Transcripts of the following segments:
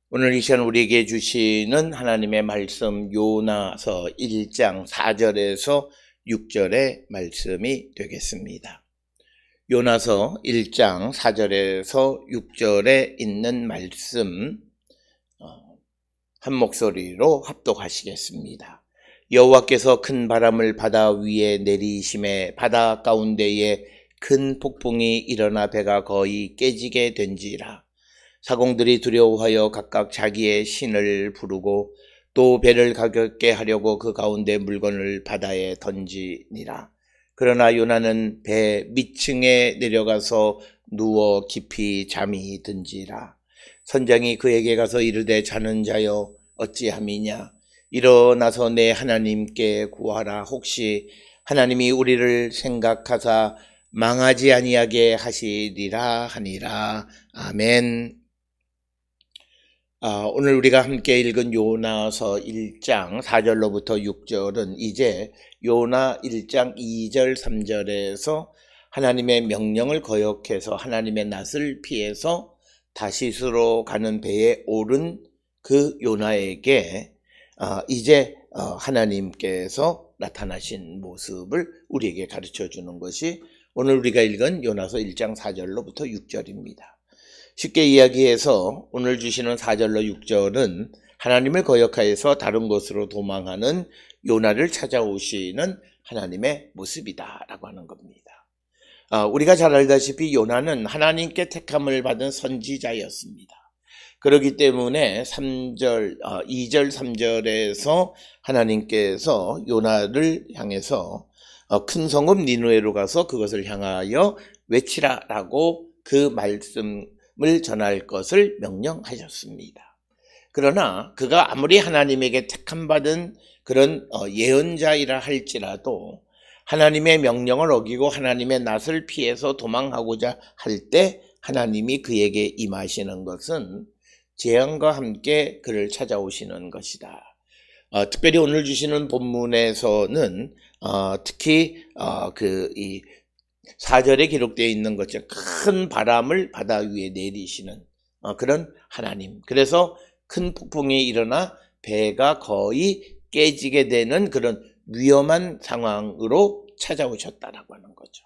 오늘 이 시간 우리에게 주시는 하나님의 말씀 요나서 1장 4절에서 6절의 말씀이 되겠습니다. 요나서 1장 4절에서 6절에 있는 말씀 한 목소리로 합독하시겠습니다. 여호와께서 큰 바람을 바다 위에 내리심에 바다 가운데에 큰 폭풍이 일어나 배가 거의 깨지게 된지라. 사공들이 두려워하여 각각 자기의 신을 부르고 또 배를 가볍게 하려고 그 가운데 물건을 바다에 던지니라. 그러나 요나는 배 밑층에 내려가서 누워 깊이 잠이 든지라. 선장이 그에게 가서 이르되 자는 자여 어찌함이냐. 일어나서 내 하나님께 구하라. 혹시 하나님이 우리를 생각하사 망하지 아니하게 하시리라 하니라. 아멘. 오늘 우리가 함께 읽은 요나서 1장 4절로부터 6절은 이제 요나 1장 2절 3절에서 하나님의 명령을 거역해서 하나님의 낯을 피해서 다시스로 가는 배에 오른 그 요나에게 이제 하나님께서 나타나신 모습을 우리에게 가르쳐 주는 것이 오늘 우리가 읽은 요나서 1장 4절로부터 6절입니다. 쉽게 이야기해서 오늘 주시는 4절로 6절은 하나님을 거역하여서 다른 곳으로 도망하는 요나를 찾아오시는 하나님의 모습이다라고 하는 겁니다. 우리가 잘 알다시피 요나는 하나님께 택함을 받은 선지자였습니다. 그렇기 때문에 2절 3절에서 하나님께서 요나를 향해서 큰 성읍 니느웨로 가서 그것을 향하여 외치라라고 그 말씀을 전할 것을 명령하셨습니다. 그러나 그가 아무리 하나님에게 택함받은 그런 예언자이라 할지라도 하나님의 명령을 어기고 하나님의 낯을 피해서 도망하고자 할 때 하나님이 그에게 임하시는 것은 재앙과 함께 그를 찾아오시는 것이다. 특별히 오늘 주시는 본문에서는 특히 이 4절에 기록되어 있는 것처럼 큰 바람을 바다 위에 내리시는 그런 하나님. 그래서 큰 폭풍이 일어나 배가 거의 깨지게 되는 그런 위험한 상황으로 찾아오셨다라고 하는 거죠.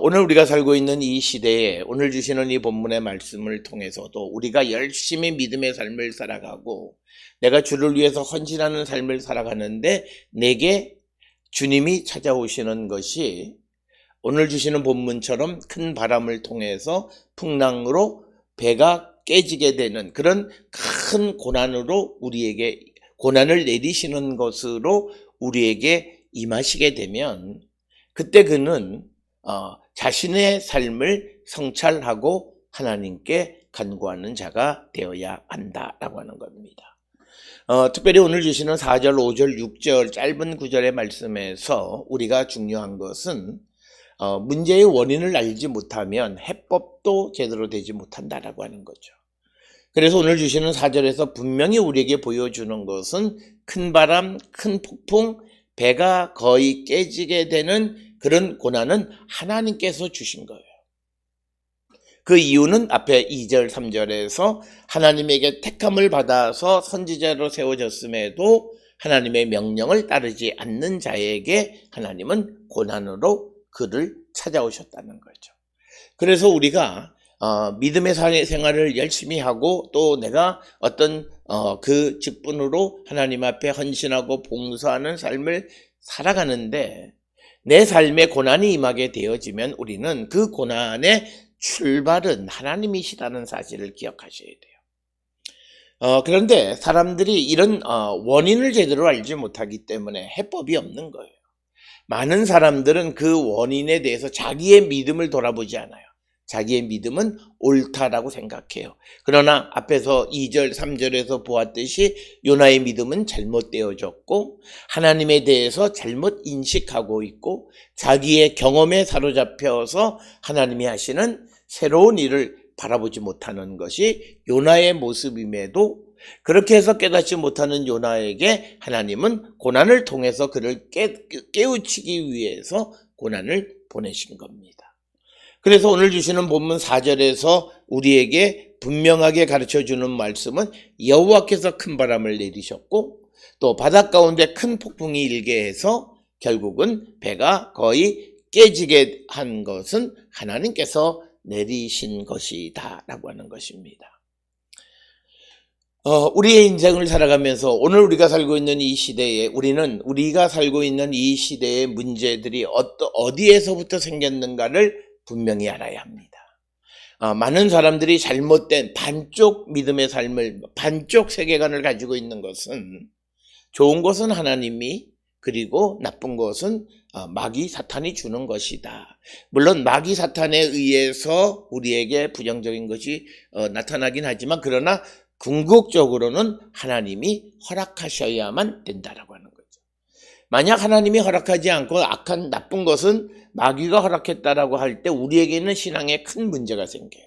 오늘 우리가 살고 있는 이 시대에 오늘 주시는 이 본문의 말씀을 통해서도 우리가 열심히 믿음의 삶을 살아가고 내가 주를 위해서 헌신하는 삶을 살아가는데 내게 주님이 찾아오시는 것이 오늘 주시는 본문처럼 큰 바람을 통해서 풍랑으로 배가 깨지게 되는 그런 큰 고난으로 우리에게 고난을 내리시는 것으로 우리에게 임하시게 되면 그때 그는 자신의 삶을 성찰하고 하나님께 간구하는 자가 되어야 한다라고 하는 겁니다. 특별히 오늘 주시는 4절, 5절, 6절 짧은 구절의 말씀에서 우리가 중요한 것은 문제의 원인을 알지 못하면 해법도 제대로 되지 못한다라고 하는 거죠. 그래서 오늘 주시는 4절에서 분명히 우리에게 보여주는 것은 큰 바람, 큰 폭풍, 배가 거의 깨지게 되는 그런 고난은 하나님께서 주신 거예요. 그 이유는 앞에 2절, 3절에서 하나님에게 택함을 받아서 선지자로 세워졌음에도 하나님의 명령을 따르지 않는 자에게 하나님은 고난으로 그를 찾아오셨다는 거죠. 그래서 우리가 믿음의 생활을 열심히 하고 또 내가 어떤 그 직분으로 하나님 앞에 헌신하고 봉사하는 삶을 살아가는데 내 삶에 고난이 임하게 되어지면 우리는 그 고난의 출발은 하나님이시라는 사실을 기억하셔야 돼요. 그런데 사람들이 이런 원인을 제대로 알지 못하기 때문에 해법이 없는 거예요. 많은 사람들은 그 원인에 대해서 자기의 믿음을 돌아보지 않아요. 자기의 믿음은 옳다라고 생각해요. 그러나 앞에서 2절, 3절에서 보았듯이 요나의 믿음은 잘못되어졌고 하나님에 대해서 잘못 인식하고 있고 자기의 경험에 사로잡혀서 하나님이 하시는 새로운 일을 바라보지 못하는 것이 요나의 모습임에도 그렇게 해서 깨닫지 못하는 요나에게 하나님은 고난을 통해서 그를 깨우치기 위해서 고난을 보내신 겁니다. 그래서 오늘 주시는 본문 4절에서 우리에게 분명하게 가르쳐주는 말씀은 여호와께서 큰 바람을 내리셨고 또 바닷 가운데 큰 폭풍이 일게 해서 결국은 배가 거의 깨지게 한 것은 하나님께서 내리신 것이다 라고 하는 것입니다. 우리의 인생을 살아가면서 오늘 우리가 살고 있는 이 시대에 우리가 살고 있는 이 시대의 문제들이 어디에서부터 생겼는가를 분명히 알아야 합니다. 많은 사람들이 잘못된 반쪽 믿음의 삶을, 반쪽 세계관을 가지고 있는 것은 좋은 것은 하나님이, 그리고 나쁜 것은 마귀 사탄이 주는 것이다. 물론 마귀 사탄에 의해서 우리에게 부정적인 것이 나타나긴 하지만 그러나 궁극적으로는 하나님이 허락하셔야만 된다라고 하는 거죠. 만약 하나님이 허락하지 않고 악한 나쁜 것은 마귀가 허락했다라고 할 때 우리에게는 신앙에 큰 문제가 생겨요.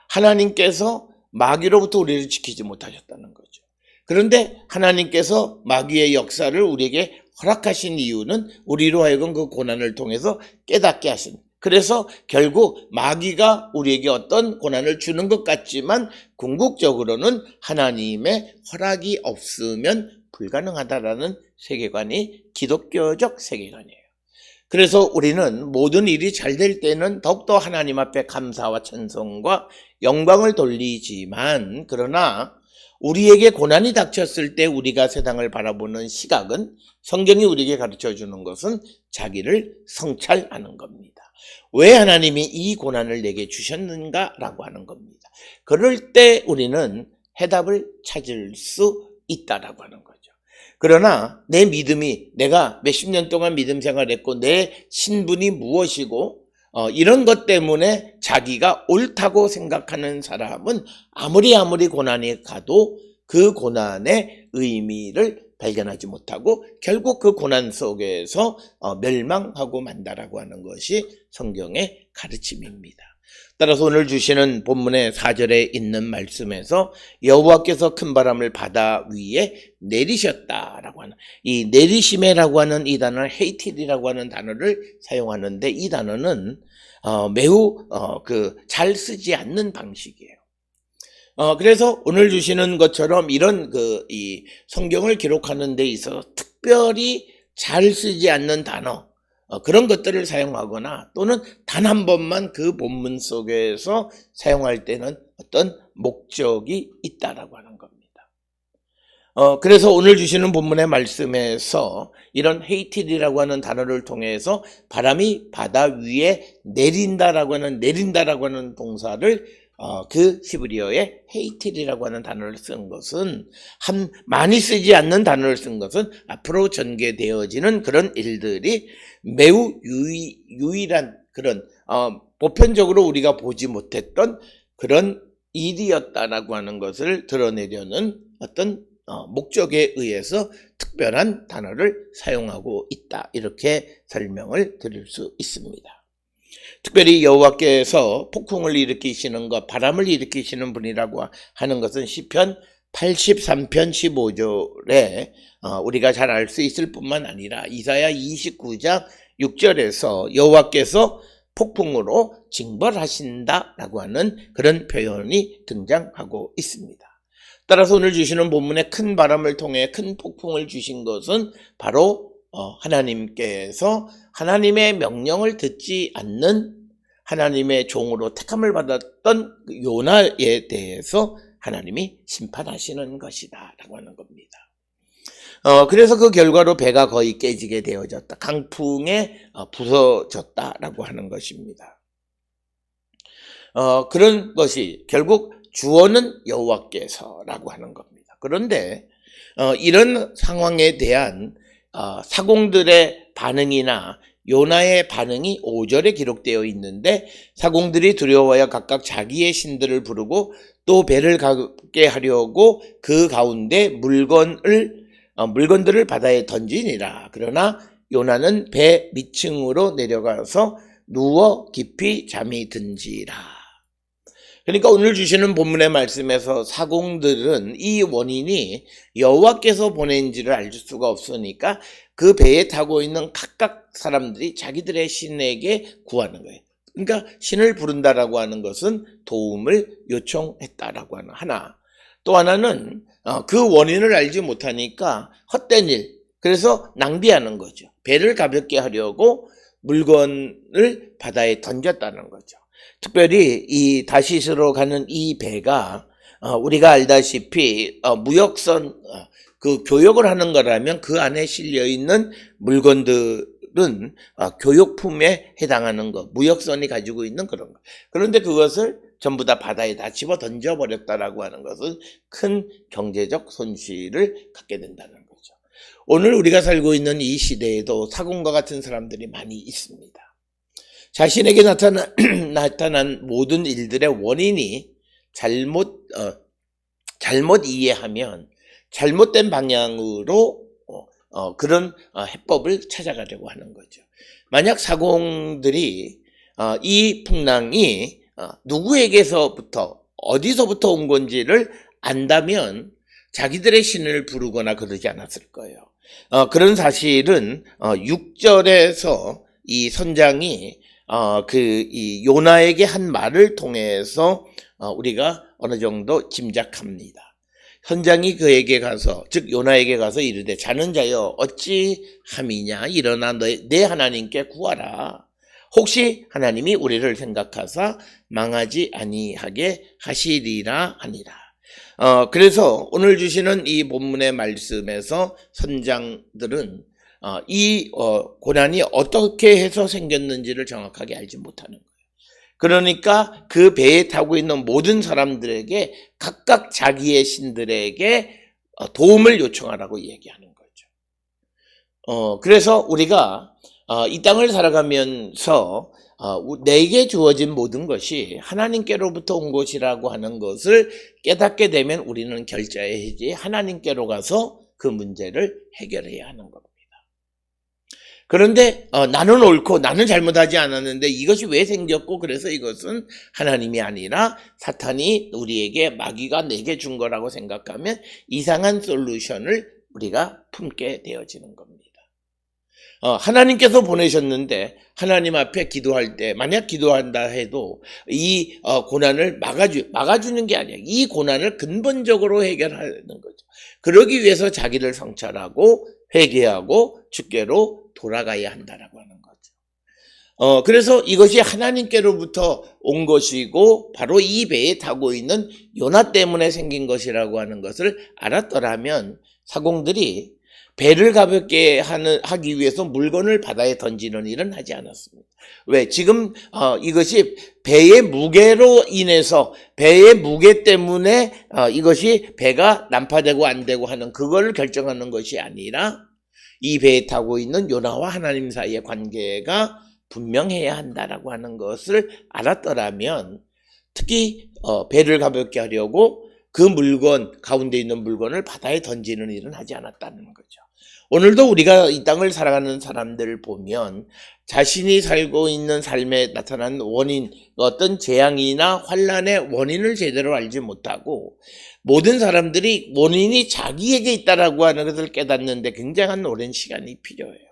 하나님께서 마귀로부터 우리를 지키지 못하셨다는 거죠. 그런데 하나님께서 마귀의 역사를 우리에게 허락하신 이유는 우리로 하여금 그 고난을 통해서 깨닫게 하신, 그래서 결국 마귀가 우리에게 어떤 고난을 주는 것 같지만 궁극적으로는 하나님의 허락이 없으면 불가능하다라는 세계관이 기독교적 세계관이에요. 그래서 우리는 모든 일이 잘 될 때는 더욱더 하나님 앞에 감사와 찬송과 영광을 돌리지만, 그러나 우리에게 고난이 닥쳤을 때 우리가 세상을 바라보는 시각은, 성경이 우리에게 가르쳐주는 것은 자기를 성찰하는 겁니다. 왜 하나님이 이 고난을 내게 주셨는가라고 하는 겁니다. 그럴 때 우리는 해답을 찾을 수 있다라고 하는 거죠. 그러나 내 믿음이, 내가 몇십 년 동안 믿음 생활했고 내 신분이 무엇이고 이런 것 때문에 자기가 옳다고 생각하는 사람은 아무리 고난이 가도 그 고난의 의미를 발견하지 못하고 결국 그 고난 속에서 멸망하고 만다라고 하는 것이 성경의 가르침입니다. 따라서 오늘 주시는 본문의 4절에 있는 말씀에서 여호와께서 큰 바람을 바다 위에 내리셨다라고 하는, 이 내리심이라고 하는 이 단어는 헤이틸이라고 하는 단어를 사용하는데, 이 단어는 매우 잘 쓰지 않는 방식이에요. 그래서 오늘 주시는 것처럼 이런 이 성경을 기록하는 데 있어서 특별히 잘 쓰지 않는 단어, 그런 것들을 사용하거나 또는 단 한 번만 그 본문 속에서 사용할 때는 어떤 목적이 있다라고 하는 겁니다. 그래서 오늘 주시는 본문의 말씀에서 이런 헤이틸이라고 하는 단어를 통해서 바람이 바다 위에 내린다라고 하는 동사를 그 히브리어의 헤이틸이라고 하는 단어를 쓴 것은, 많이 쓰지 않는 단어를 쓴 것은 앞으로 전개되어지는 그런 일들이 매우 유일한 그런 보편적으로 우리가 보지 못했던 그런 일이었다라고 하는 것을 드러내려는 어떤 목적에 의해서 특별한 단어를 사용하고 있다, 이렇게 설명을 드릴 수 있습니다. 특별히 여호와께서 폭풍을 일으키시는 것, 바람을 일으키시는 분이라고 하는 것은 시편 83편 15절에 우리가 잘 알 수 있을 뿐만 아니라 이사야 29장 6절에서 여호와께서 폭풍으로 징벌하신다라고 하는 그런 표현이 등장하고 있습니다. 따라서 오늘 주시는 본문에 큰 바람을 통해 큰 폭풍을 주신 것은 바로 하나님께서 하나님의 명령을 듣지 않는 하나님의 종으로 택함을 받았던 요나에 대해서 하나님이 심판하시는 것이다 라고 하는 겁니다. 그래서 그 결과로 배가 거의 깨지게 되어졌다, 강풍에 부서졌다라고 하는 것입니다. 그런 것이 결국 주어는 여호와께서라고 하는 겁니다. 그런데 이런 상황에 대한 사공들의 반응이나 요나의 반응이 5절에 기록되어 있는데, 사공들이 두려워하여 각각 자기의 신들을 부르고 또 배를 가게 하려고 그 가운데 물건들을 바다에 던지니라. 그러나 요나는 배 밑층으로 내려가서 누워 깊이 잠이 든지라. 그러니까 오늘 주시는 본문의 말씀에서 사공들은 이 원인이 여호와께서 보낸지를 알 수가 없으니까 그 배에 타고 있는 각각 사람들이 자기들의 신에게 구하는 거예요. 그러니까 신을 부른다라고 하는 것은 도움을 요청했다라고 하는 하나. 또 하나는 그 원인을 알지 못하니까 헛된 일, 그래서 낭비하는 거죠. 배를 가볍게 하려고 물건을 바다에 던졌다는 거죠. 특별히 이 다시스로 가는 이 배가 우리가 알다시피 무역선 그 교역을 하는 거라면 그 안에 실려 있는 물건들은 교역품에 해당하는 것, 무역선이 가지고 있는 그런 것. 그런데 그것을 전부 다 바다에 다 집어 던져버렸다라고 하는 것은 큰 경제적 손실을 갖게 된다는 거죠. 오늘 우리가 살고 있는 이 시대에도 사공과 같은 사람들이 많이 있습니다. 자신에게 나타난 모든 일들의 원인이 잘못 이해하면 잘못된 방향으로 그런 해법을 찾아가려고 하는 거죠. 만약 사공들이 이 풍랑이 누구에게서부터 어디서부터 온 건지를 안다면 자기들의 신을 부르거나 그러지 않았을 거예요. 그런 사실은 6절에서 이 선장이 이 요나에게 한 말을 통해서 우리가 어느 정도 짐작합니다. 선장이 그에게 가서, 즉 요나에게 가서 이르되 자는 자여 어찌 함이냐, 일어나 내 하나님께 구하라. 혹시 하나님이 우리를 생각하사 망하지 아니하게 하시리라 하니라. 그래서 오늘 주시는 이 본문의 말씀에서 선장들은 이 고난이 어떻게 해서 생겼는지를 정확하게 알지 못하는 거예요. 그러니까 그 배에 타고 있는 모든 사람들에게 각각 자기의 신들에게 도움을 요청하라고 얘기하는 거죠. 그래서 우리가 이 땅을 살아가면서 내게 주어진 모든 것이 하나님께로부터 온 것이라고 하는 것을 깨닫게 되면 우리는 결자해야지 하나님께로 가서 그 문제를 해결해야 하는 겁니다. 그런데 나는 옳고 나는 잘못하지 않았는데 이것이 왜 생겼고 그래서 이것은 하나님이 아니라 사탄이 우리에게 마귀가 내게 준 거라고 생각하면 이상한 솔루션을 우리가 품게 되어지는 겁니다. 하나님께서 보내셨는데 하나님 앞에 기도할 때 만약 기도한다 해도 이 고난을 막아주는 게 아니야. 이 고난을 근본적으로 해결하는 거죠. 그러기 위해서 자기를 성찰하고 회개하고 주께로 돌아가야 한다라고 하는 거죠. 그래서 이것이 하나님께로부터 온 것이고 바로 이 배에 타고 있는 요나 때문에 생긴 것이라고 하는 것을 알았더라면 사공들이 배를 가볍게 하기 위해서 물건을 바다에 던지는 일은 하지 않았습니다. 왜? 지금 이것이 배의 무게로 인해서 배의 무게 때문에 이것이 배가 난파되고 안 되고 하는 그걸 결정하는 것이 아니라 이 배에 타고 있는 요나와 하나님 사이의 관계가 분명해야 한다라고 하는 것을 알았더라면 특히 배를 가볍게 하려고 그 물건 가운데 있는 물건을 바다에 던지는 일은 하지 않았다는 거죠. 오늘도 우리가 이 땅을 살아가는 사람들을 보면 자신이 살고 있는 삶에 나타난 원인, 어떤 재앙이나 환난의 원인을 제대로 알지 못하고 모든 사람들이 원인이 자기에게 있다라고 하는 것을 깨닫는데 굉장한 오랜 시간이 필요해요.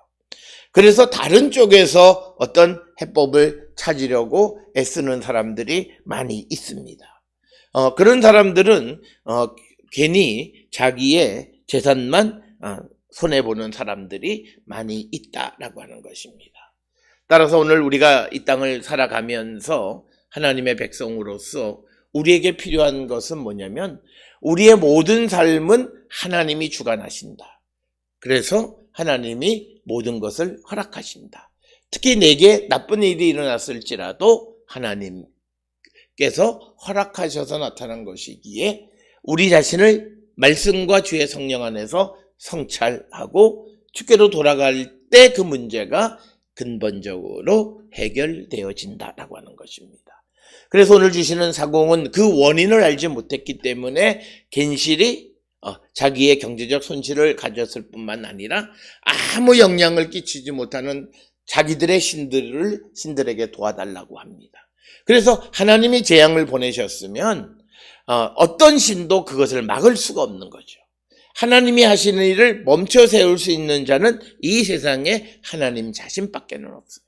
그래서 다른 쪽에서 어떤 해법을 찾으려고 애쓰는 사람들이 많이 있습니다. 그런 사람들은 괜히 자기의 재산만 손해보는 사람들이 많이 있다라고 하는 것입니다. 따라서 오늘 우리가 이 땅을 살아가면서 하나님의 백성으로서 우리에게 필요한 것은 뭐냐면 우리의 모든 삶은 하나님이 주관하신다. 그래서 하나님이 모든 것을 허락하신다. 특히 내게 나쁜 일이 일어났을지라도 하나님께서 허락하셔서 나타난 것이기에 우리 자신을 말씀과 주의 성령 안에서 성찰하고 주께로 돌아갈 때 그 문제가 근본적으로 해결되어진다라고 하는 것입니다. 그래서 오늘 주시는 사공은 그 원인을 알지 못했기 때문에 괜시리 자기의 경제적 손실을 가졌을 뿐만 아니라 아무 영향을 끼치지 못하는 자기들의 신들에게 도와달라고 합니다. 그래서 하나님이 재앙을 보내셨으면 어떤 신도 그것을 막을 수가 없는 거죠. 하나님이 하시는 일을 멈춰 세울 수 있는 자는 이 세상에 하나님 자신밖에는 없어요.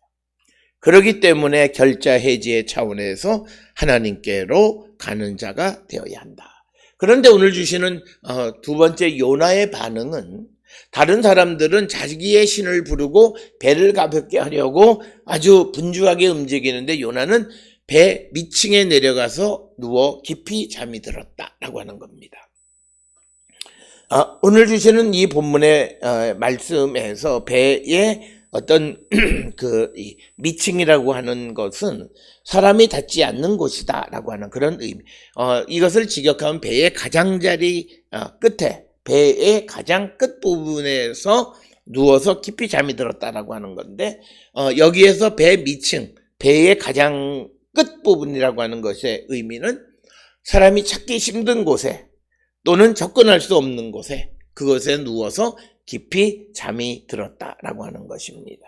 그렇기 때문에 결자 해지의 차원에서 하나님께로 가는 자가 되어야 한다. 그런데 오늘 주시는 두 번째 요나의 반응은, 다른 사람들은 자기의 신을 부르고 배를 가볍게 하려고 아주 분주하게 움직이는데 요나는 배 밑층에 내려가서 누워 깊이 잠이 들었다라고 하는 겁니다. 오늘 주시는 이 본문의 말씀에서 배의 어떤 이 미층이라고 하는 것은 사람이 닿지 않는 곳이다라고 하는 그런 의미. 이것을 직역하면 배의 가장자리 끝에, 배의 가장 끝 부분에서 누워서 깊이 잠이 들었다라고 하는 건데, 여기에서 배 미층, 배의 가장 끝 부분이라고 하는 것의 의미는 사람이 찾기 힘든 곳에 또는 접근할 수 없는 곳에, 그것에 누워서 깊이 잠이 들었다라고 하는 것입니다.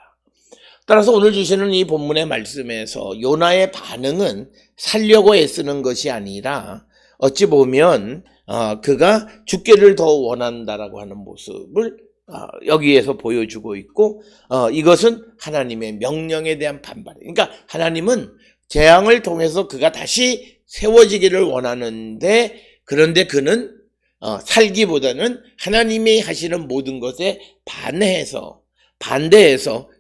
따라서 오늘 주시는 이 본문의 말씀에서 요나의 반응은 살려고 애쓰는 것이 아니라 어찌 보면 그가 죽기를 더 원한다라고 하는 모습을 여기에서 보여주고 있고, 이것은 하나님의 명령에 대한 반발. 그러니까 하나님은 재앙을 통해서 그가 다시 세워지기를 원하는데, 그런데 그는 살기보다는 하나님이 하시는 모든 것에 반대해서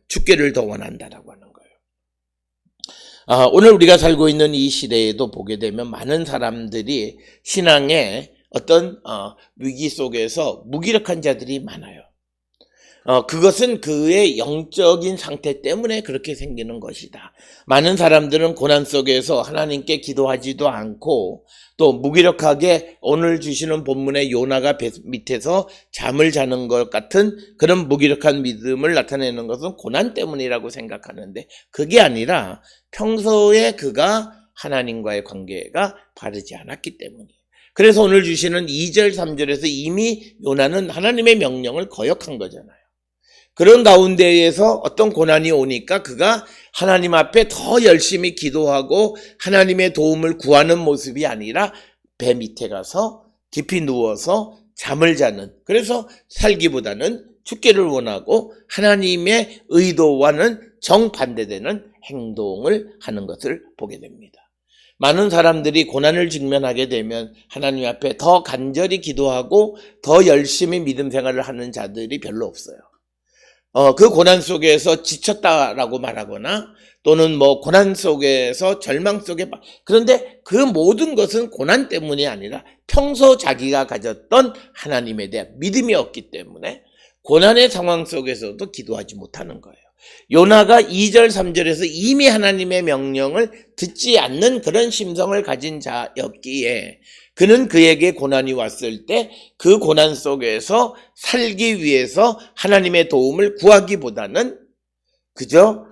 죽기를 더 원한다라고 하는 거예요. 오늘 우리가 살고 있는 이 시대에도 보게 되면 많은 사람들이 신앙의 어떤 위기 속에서 무기력한 자들이 많아요. 그것은 그의 영적인 상태 때문에 그렇게 생기는 것이다. 많은 사람들은 고난 속에서 하나님께 기도하지도 않고 또 무기력하게 오늘 주시는 본문의 요나가 배 밑에서 잠을 자는 것 같은 그런 무기력한 믿음을 나타내는 것은 고난 때문이라고 생각하는데, 그게 아니라 평소에 그가 하나님과의 관계가 바르지 않았기 때문이에요. 그래서 오늘 주시는 2절 3절에서 이미 요나는 하나님의 명령을 거역한 거잖아요. 그런 가운데에서 어떤 고난이 오니까 그가 하나님 앞에 더 열심히 기도하고 하나님의 도움을 구하는 모습이 아니라 배 밑에 가서 깊이 누워서 잠을 자는, 그래서 살기보다는 죽기를 원하고 하나님의 의도와는 정반대되는 행동을 하는 것을 보게 됩니다. 많은 사람들이 고난을 직면하게 되면 하나님 앞에 더 간절히 기도하고 더 열심히 믿음 생활을 하는 자들이 별로 없어요. 그 고난 속에서 지쳤다라고 말하거나 또는 고난 속에서 절망 속에, 그런데 그 모든 것은 고난 때문이 아니라 평소 자기가 가졌던 하나님에 대한 믿음이 없기 때문에 고난의 상황 속에서도 기도하지 못하는 거예요. 요나가 2절 3절에서 이미 하나님의 명령을 듣지 않는 그런 심성을 가진 자였기에 그는 그에게 고난이 왔을 때 그 고난 속에서 살기 위해서 하나님의 도움을 구하기보다는 그저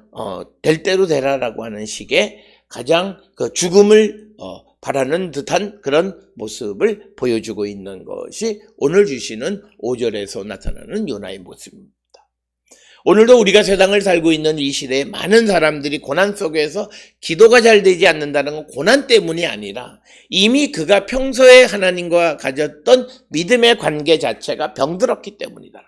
될 대로 되라라고 하는 식의 가장 그 죽음을 바라는 듯한 그런 모습을 보여주고 있는 것이 오늘 주시는 5절에서 나타나는 요나의 모습입니다. 오늘도 우리가 세상을 살고 있는 이 시대에 많은 사람들이 고난 속에서 기도가 잘 되지 않는다는 건 고난 때문이 아니라 이미 그가 평소에 하나님과 가졌던 믿음의 관계 자체가 병들었기 때문이다.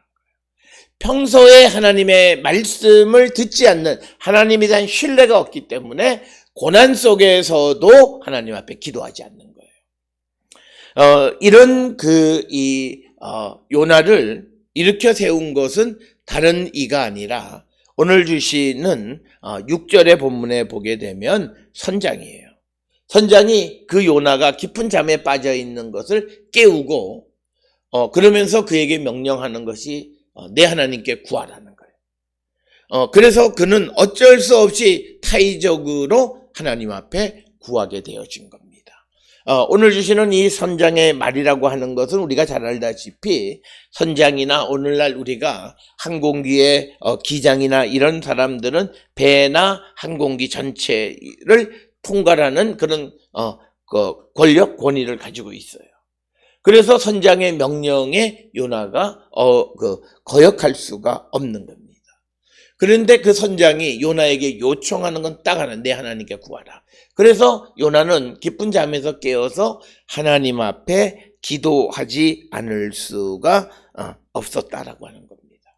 평소에 하나님의 말씀을 듣지 않는, 하나님에 대한 신뢰가 없기 때문에 고난 속에서도 하나님 앞에 기도하지 않는 거예요. 이런 요나를 일으켜 세운 것은 다른 이가 아니라 오늘 주시는 6절의 본문에 보게 되면 선장이에요. 선장이 그 요나가 깊은 잠에 빠져 있는 것을 깨우고 그러면서 그에게 명령하는 것이 내 하나님께 구하라는 거예요. 그래서 그는 어쩔 수 없이 타의적으로 하나님 앞에 구하게 되어진 겁니다. 오늘 주시는 이 선장의 말이라고 하는 것은 우리가 잘 알다시피 선장이나 오늘날 우리가 항공기의 기장이나 이런 사람들은 배나 항공기 전체를 통과하는 그런 권력, 권위를 가지고 있어요. 그래서 선장의 명령에 요나가 거역할 수가 없는 겁니다. 그런데 그 선장이 요나에게 요청하는 건 딱 하나, 내 하나님께 구하라. 그래서 요나는 깊은 잠에서 깨어서 하나님 앞에 기도하지 않을 수가 없었다라고 하는 겁니다.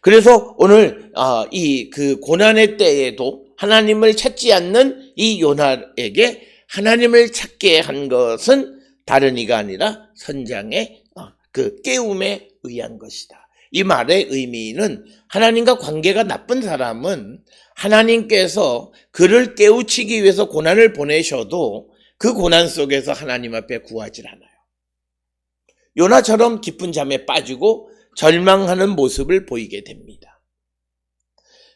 그래서 오늘 이 그 고난의 때에도 하나님을 찾지 않는 이 요나에게 하나님을 찾게 한 것은 다른 이가 아니라 선장의 그 깨움에 의한 것이다. 이 말의 의미는 하나님과 관계가 나쁜 사람은 하나님께서 그를 깨우치기 위해서 고난을 보내셔도 그 고난 속에서 하나님 앞에 구하질 않아요. 요나처럼 깊은 잠에 빠지고 절망하는 모습을 보이게 됩니다.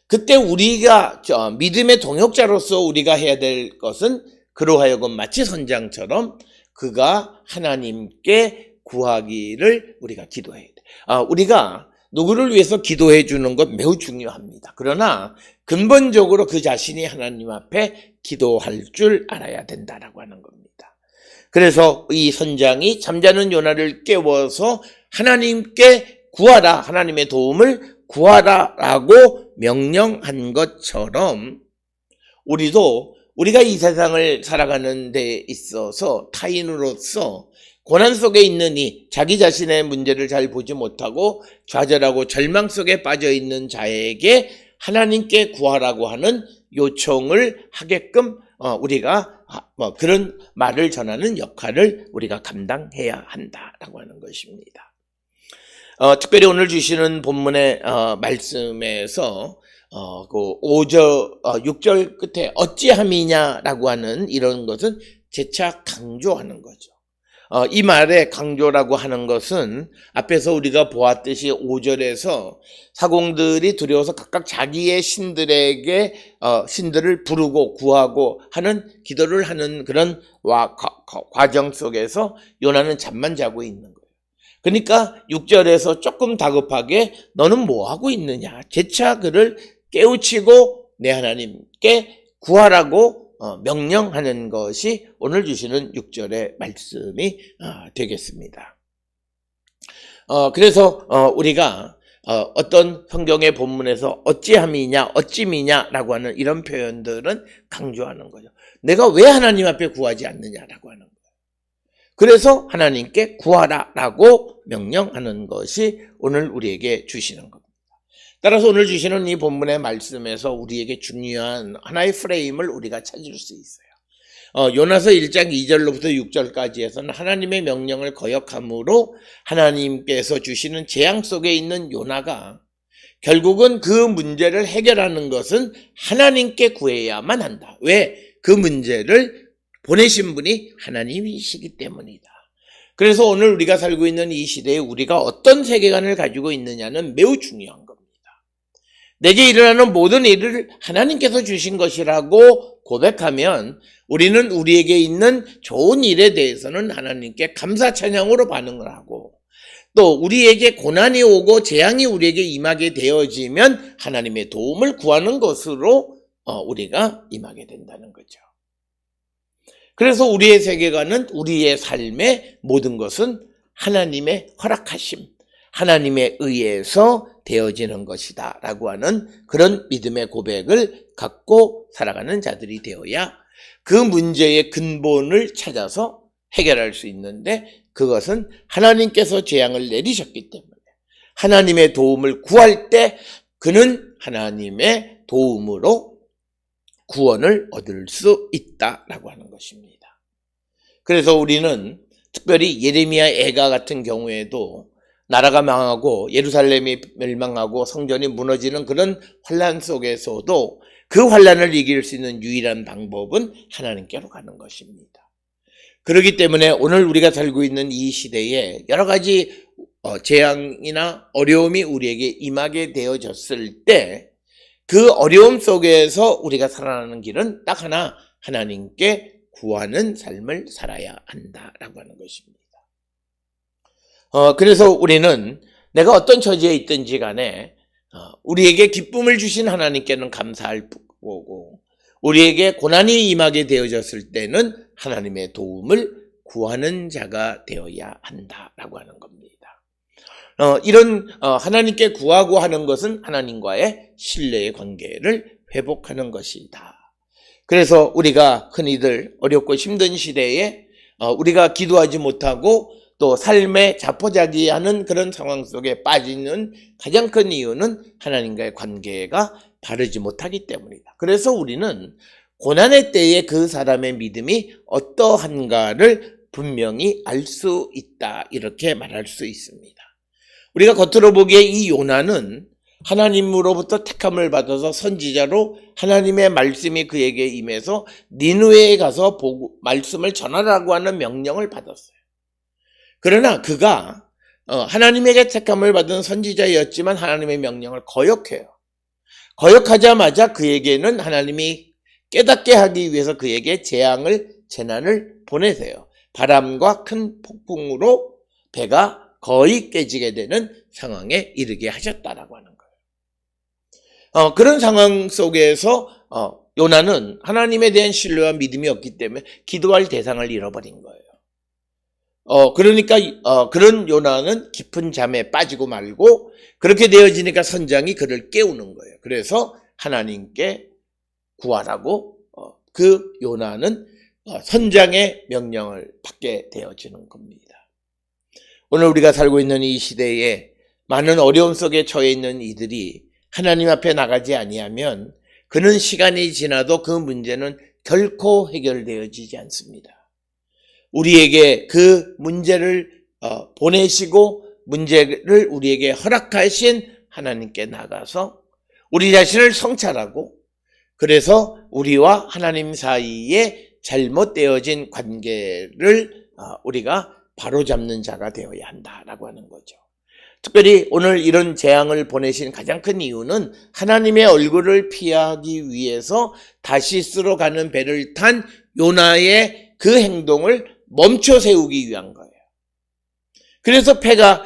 그때 우리가 믿음의 동역자로서 우리가 해야 될 것은 그로 하여금 마치 선장처럼 그가 하나님께 구하기를 우리가 기도해야 돼. 우리가 누구를 위해서 기도해 주는 것 매우 중요합니다. 그러나 근본적으로 그 자신이 하나님 앞에 기도할 줄 알아야 된다라고 하는 겁니다. 그래서 이 선장이 잠자는 요나를 깨워서 하나님께 구하라, 하나님의 도움을 구하라라고 명령한 것처럼 우리도 우리가 이 세상을 살아가는 데 있어서 타인으로서 고난 속에 있는 이 자기 자신의 문제를 잘 보지 못하고 좌절하고 절망 속에 빠져 있는 자에게 하나님께 구하라고 하는 요청을 하게끔 우리가 그런 말을 전하는 역할을 우리가 감당해야 한다라고 하는 것입니다. 특별히 오늘 주시는 본문의 말씀에서 그 6절 끝에 어찌함이냐라고 하는 이런 것은 재차 강조하는 거죠. 이 말의 강조라고 하는 것은 앞에서 우리가 보았듯이 5절에서 사공들이 두려워서 각각 자기의 신들에게 신들을 부르고 구하고 하는 기도를 하는 그런 과정 속에서 요나는 잠만 자고 있는 거예요. 그러니까 6절에서 조금 다급하게 너는 뭐 하고 있느냐, 재차 그를 깨우치고 내 하나님께 구하라고 명령하는 것이 오늘 주시는 6절의 말씀이 되겠습니다. 그래서 우리가 어떤 성경의 본문에서 어찌함이냐 어찌미냐라고 하는 이런 표현들은 강조하는 거죠. 내가 왜 하나님 앞에 구하지 않느냐라고 하는 거예요. 그래서 하나님께 구하라라고 명령하는 것이 오늘 우리에게 주시는 겁니다. 따라서 오늘 주시는 이 본문의 말씀에서 우리에게 중요한 하나의 프레임을 우리가 찾을 수 있어요. 요나서 1장 2절로부터 6절까지에서는 하나님의 명령을 거역함으로 하나님께서 주시는 재앙 속에 있는 요나가 결국은 그 문제를 해결하는 것은 하나님께 구해야만 한다. 왜? 그 문제를 보내신 분이 하나님이시기 때문이다. 그래서 오늘 우리가 살고 있는 이 시대에 우리가 어떤 세계관을 가지고 있느냐는 매우 중요한 겁니다. 내게 일어나는 모든 일을 하나님께서 주신 것이라고 고백하면 우리는 우리에게 있는 좋은 일에 대해서는 하나님께 감사 찬양으로 반응을 하고 또 우리에게 고난이 오고 재앙이 우리에게 임하게 되어지면 하나님의 도움을 구하는 것으로 우리가 임하게 된다는 거죠. 그래서 우리의 세계관은 우리의 삶의 모든 것은 하나님의 허락하심, 하나님에 의해서 되어지는 것이다 라고 하는 그런 믿음의 고백을 갖고 살아가는 자들이 되어야 그 문제의 근본을 찾아서 해결할 수 있는데 그것은 하나님께서 재앙을 내리셨기 때문에 하나님의 도움을 구할 때 그는 하나님의 도움으로 구원을 얻을 수 있다라고 하는 것입니다. 그래서 우리는 특별히 예레미야 애가 같은 경우에도 나라가 망하고 예루살렘이 멸망하고 성전이 무너지는 그런 환난 속에서도 그 환난을 이길 수 있는 유일한 방법은 하나님께로 가는 것입니다. 그렇기 때문에 오늘 우리가 살고 있는 이 시대에 여러 가지 재앙이나 어려움이 우리에게 임하게 되어졌을 때 그 어려움 속에서 우리가 살아나는 길은 딱 하나, 하나님께 구하는 삶을 살아야 한다라고 하는 것입니다. 그래서 우리는 내가 어떤 처지에 있든지 간에 우리에게 기쁨을 주신 하나님께는 감사할 거고 우리에게 고난이 임하게 되어졌을 때는 하나님의 도움을 구하는 자가 되어야 한다라고 하는 겁니다. 이런 하나님께 구하고 하는 것은 하나님과의 신뢰의 관계를 회복하는 것이다. 그래서 우리가 흔히들 어렵고 힘든 시대에 우리가 기도하지 못하고 또 삶의 자포자기하는 그런 상황 속에 빠지는 가장 큰 이유는 하나님과의 관계가 바르지 못하기 때문이다. 그래서 우리는 고난의 때에 그 사람의 믿음이 어떠한가를 분명히 알 수 있다, 이렇게 말할 수 있습니다. 우리가 겉으로 보기에 이 요나는 하나님으로부터 택함을 받아서 선지자로 하나님의 말씀이 그에게 임해서 니느웨에 가서 말씀을 전하라고 하는 명령을 받았어요. 그러나 그가 하나님에게 택함을 받은 선지자였지만 하나님의 명령을 거역해요. 거역하자마자 그에게는 하나님이 깨닫게 하기 위해서 그에게 재난을 보내세요. 바람과 큰 폭풍으로 배가 거의 깨지게 되는 상황에 이르게 하셨다라고 하는 거예요. 그런 상황 속에서 요나는 하나님에 대한 신뢰와 믿음이 없기 때문에 기도할 대상을 잃어버린 거예요. 그러니까 그런 요나는 깊은 잠에 빠지고 말고, 그렇게 되어지니까 선장이 그를 깨우는 거예요. 그래서 하나님께 구하라고 그 요나는 선장의 명령을 받게 되어지는 겁니다. 오늘 우리가 살고 있는 이 시대에 많은 어려움 속에 처해 있는 이들이 하나님 앞에 나가지 아니하면 그는 시간이 지나도 그 문제는 결코 해결되어지지 않습니다. 우리에게 그 문제를 보내시고 문제를 우리에게 허락하신 하나님께 나가서 우리 자신을 성찰하고, 그래서 우리와 하나님 사이에 잘못되어진 관계를 우리가 바로잡는 자가 되어야 한다라고 하는 거죠. 특별히 오늘 이런 재앙을 보내신 가장 큰 이유는 하나님의 얼굴을 피하기 위해서 다시스로 가는 배를 탄 요나의 그 행동을 멈춰 세우기 위한 거예요. 그래서 폐가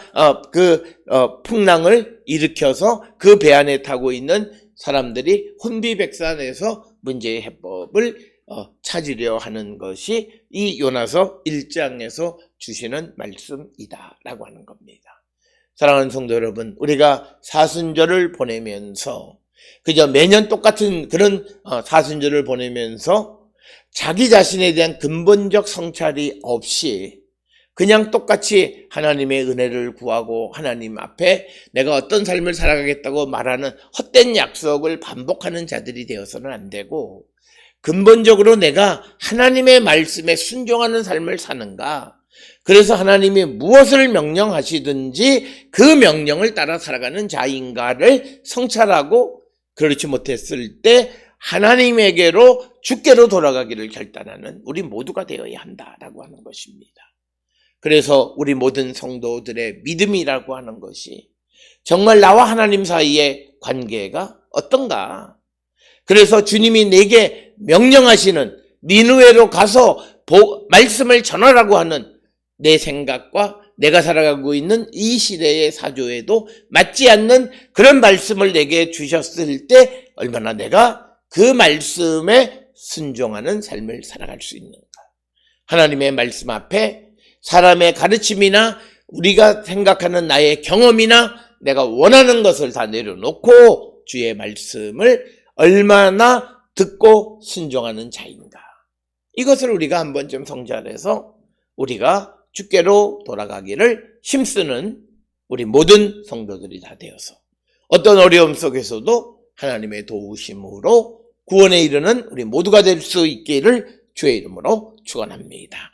풍랑을 일으켜서 그 배 안에 타고 있는 사람들이 혼비백산해서 문제의 해법을 찾으려 하는 것이 이 요나서 1장에서 주시는 말씀이다라고 하는 겁니다. 사랑하는 성도 여러분, 우리가 사순절을 보내면서 그저 매년 똑같은 그런 사순절을 보내면서 자기 자신에 대한 근본적 성찰이 없이 그냥 똑같이 하나님의 은혜를 구하고 하나님 앞에 내가 어떤 삶을 살아가겠다고 말하는 헛된 약속을 반복하는 자들이 되어서는 안 되고, 근본적으로 내가 하나님의 말씀에 순종하는 삶을 사는가, 그래서 하나님이 무엇을 명령하시든지 그 명령을 따라 살아가는 자인가를 성찰하고, 그렇지 못했을 때 하나님에게로 주께로 돌아가기를 결단하는 우리 모두가 되어야 한다라고 하는 것입니다. 그래서 우리 모든 성도들의 믿음이라고 하는 것이 정말 나와 하나님 사이의 관계가 어떤가? 그래서 주님이 내게 명령하시는 니느웨로 가서 말씀을 전하라고 하는 내 생각과 내가 살아가고 있는 이 시대의 사조에도 맞지 않는 그런 말씀을 내게 주셨을 때 얼마나 내가 그 말씀에 순종하는 삶을 살아갈 수 있는가? 하나님의 말씀 앞에 사람의 가르침이나 우리가 생각하는 나의 경험이나 내가 원하는 것을 다 내려놓고 주의 말씀을 얼마나 듣고 순종하는 자인가? 이것을 우리가 한 번쯤 성찰해서 우리가 주께로 돌아가기를 힘쓰는 우리 모든 성도들이 다 되어서 어떤 어려움 속에서도 하나님의 도우심으로 구원에 이르는 우리 모두가 될 수 있기를 주의 이름으로 축원합니다.